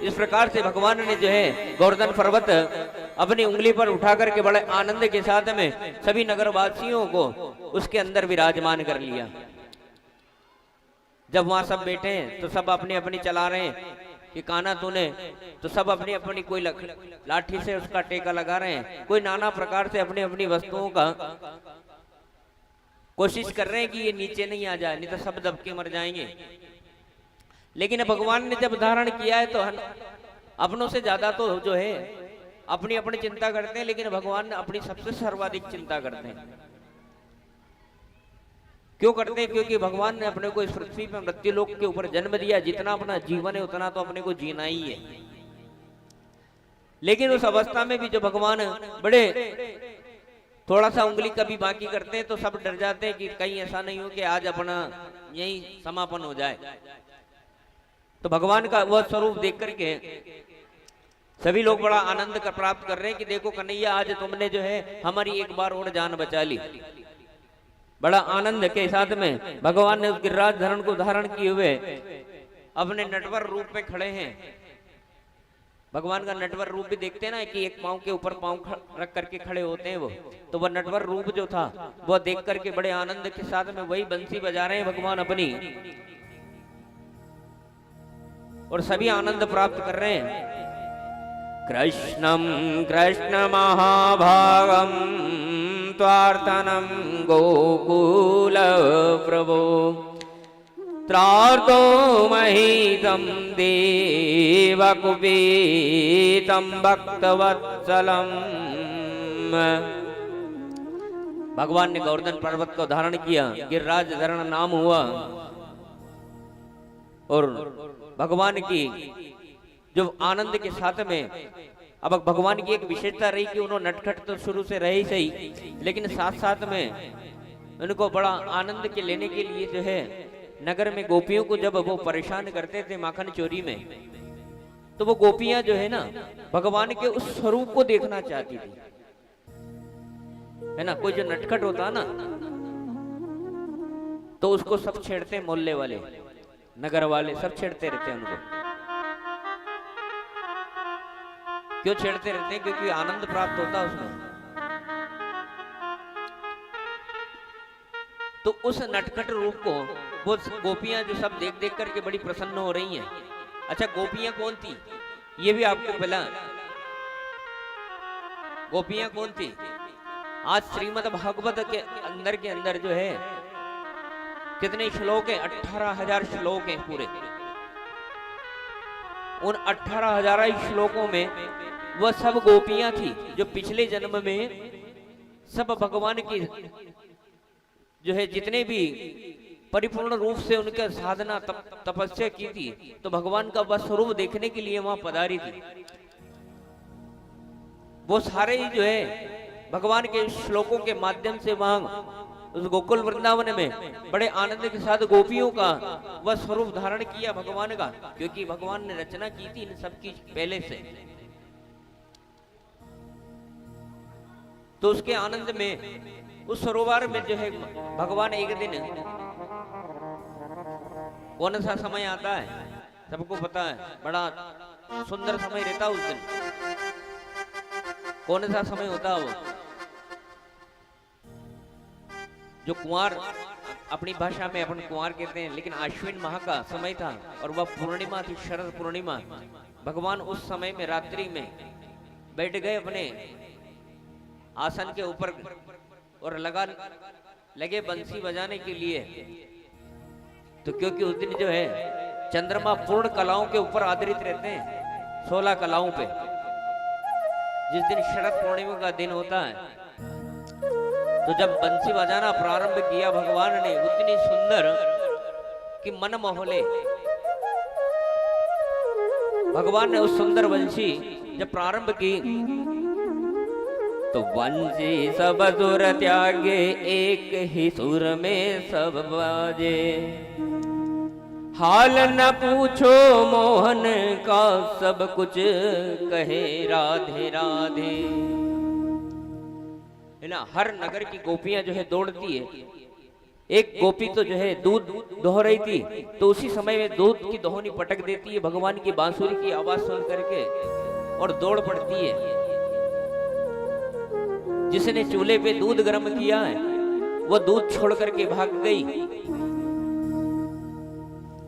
इस प्रकार से भगवान ने जो है गोवर्धन पर्वत अपनी उंगली पर उठा करके बड़े आनंद के साथ में सभी नगरवासियों को उसके अंदर विराजमान कर लिया। जब वहां सब बैठे हैं तो सब अपनी अपनी चला रहे हैं कि कान्हा तूने, तो सब अपनी अपनी कोई लाठी से उसका टेका लगा रहे हैं, कोई नाना प्रकार से अपनी अपनी वस्तुओं का कोशिश कर रहे हैं कि ये नीचे नहीं आ जाए, नहीं तो सब दब के मर जाएंगे। लेकिन भगवान ने जब धारण किया है तो अपनों से ज्यादा तो जो है अपनी अपनी चिंता करते हैं, लेकिन भगवान अपनी सबसे सर्वाधिक चिंता करते हैं। क्यों करते हैं? क्योंकि भगवान ने अपने को इस पृथ्वी पर मृत्यु लोक के ऊपर जन्म दिया, जितना अपना जीवन है उतना तो अपने को जीना ही है। लेकिन उस अवस्था में भी जो भगवान बड़े थोड़ा सा उंगली कभी बाकी करते हैं तो सब डर जाते हैं कि कहीं ऐसा नहीं हो कि आज अपना यही समापन हो जाए। तो भगवान का वह स्वरूप देख करके सभी लोग बड़ा आनंद प्राप्त कर रहे हैं कि देखो कन्हैया, आज तुमने जो है हमारी एक बार और जान बचा ली। बड़ा आनंद के साथ में भगवान ने उस गिरिराज धरण को धारण किए हुए अपने नटवर रूप में खड़े हैं। भगवान का नटवर रूप भी देखते हैं ना कि एक पांव के ऊपर पांव रख करके खड़े होते हैं वो, तो वह नटवर रूप जो था वह देख करके बड़े आनंद के साथ में वही बंसी बजा रहे हैं भगवान अपनी, और सभी आनंद प्राप्त कर रहे हैं। कृष्णम कृष्ण महाभागम त्वार्तनम गोकुल प्रभो त्रार्तो महीतम देवकुपीतम भक्तवत्सलम। भगवान ने गोवर्धन पर्वत को धारण किया, गिरिराज धरण नाम हुआ। और भगवान की जो आनंद के साथ में अब भगवान की एक विशेषता रही कि उन्होंने नटखट तो शुरू से रहे ही सही, लेकिन साथ साथ में उनको बड़ा आनंद के लेने के लिए जो है नगर में गोपियों को जब वो परेशान करते थे माखन चोरी में, तो वो गोपियां जो है ना भगवान के उस स्वरूप को देखना चाहती थी, है ना। कोई जो नटखट होता ना तो उसको सब छेड़ते, मोहल्ले वाले नगर वाले सब छेड़ते रहते हैं उनको। क्यों छेड़ते रहते हैं? क्योंकि आनंद प्राप्त होता उसमें। तो उस नटखट रूप को वो गोपियां जो सब देख देख करके बड़ी प्रसन्न हो रही हैं। अच्छा, गोपियां कौन थी ये भी आपको पता? गोपियां कौन थी? आज श्रीमद् भागवत के अंदर जो है कितने श्लोक है? 18,000 श्लोक हैं पूरे। उन 18,000 श्लोकों में वह सब गोपियां थी जो पिछले जन्म में सब भगवान की जो है जितने भी परिपूर्ण रूप से उनके साधना तपस्या की थी, तो भगवान का वह स्वरूप देखने के लिए वहां पधारी थी। वो सारे ही जो है भगवान के श्लोकों के माध्यम से वहां उस गोकुल वृंदावन में बड़े आनंद के साथ गोपियों का वह स्वरूप धारण किया भगवान का, क्योंकि भगवान ने रचना की थी इन सबकी पहले से। तो उसके आनंद में उस सरोवर में जो है भगवान एक दिन, कौन सा समय आता है सबको पता है, बड़ा सुंदर समय रहता उस दिन। कौन सा समय होता है वो? जो कुंवार, अपनी भाषा में अपन कुंवार कहते हैं, लेकिन आश्विन माह का समय था और वह पूर्णिमा थी, शरद पूर्णिमा। भगवान उस समय में रात्रि में बैठ गए अपने आसन के ऊपर और लगे बंसी बजाने के लिए। तो क्योंकि उस दिन जो है चंद्रमा पूर्ण कलाओं के ऊपर आधारित रहते हैं, 16 कलाओं पे। जिस दिन शरद पूर्णिमा का दिन होता है, तो जब बंसी बजाना प्रारंभ किया भगवान ने, उतनी सुंदर कि मन मोहले। भगवान ने उस सुंदर बंसी जब प्रारंभ की तो बंसी सब सुर त्यागे, एक ही सुर में सब बाजे। हाल न पूछो मोहन का, सब कुछ कहे राधे राधे। है ना, हर नगर की गोपियां जो है दौड़ती है एक गोपी तो जो है दूध दोह रही थी, तो उसी समय में दूध की दोहनी पटक देती है भगवान की बांसुरी की आवाज सुन करके और दौड़ पड़ती है। जिसने चूल्हे पे दूध गर्म किया है वो दूध छोड़ करके भाग गई,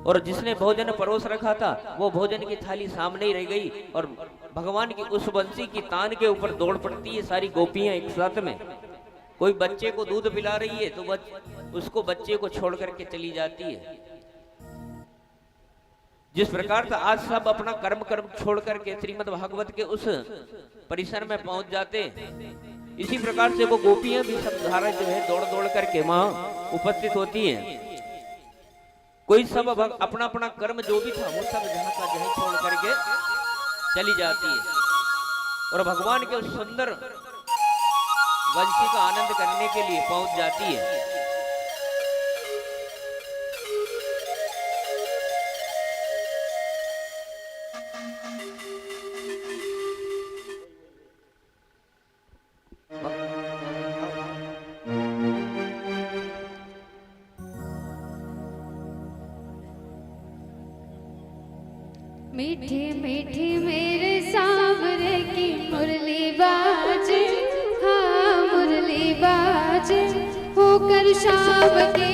और जिसने भोजन परोस रखा था वो भोजन की थाली सामने ही रह गई, और भगवान की उस बंसी की तान के ऊपर दौड़ पड़ती है सारी गोपियां एक साथ में। कोई बच्चे को दूध पिला रही है तो उसको बच्चे को छोड़ करके चली जाती है। जिस प्रकार से आज सब अपना कर्म छोड़ करके श्रीमद् भागवत के उस परिसर में पहुंच जाते, इसी प्रकार से वो गोपियां भी सब धारा जो है दौड़ दौड़ करके वहां उपस्थित होती हैं। कोई सब अपना अपना कर्म जो भी था वो सब जहां का जहां छोड़ करके चली जाती है, और भगवान के उस सुंदर वंशी का आनंद करने के लिए पहुंच जाती है। मीठी मीठी मेरे सांवरे की मुरली बाजे, हाँ मुरली बाजे, होकर शाम के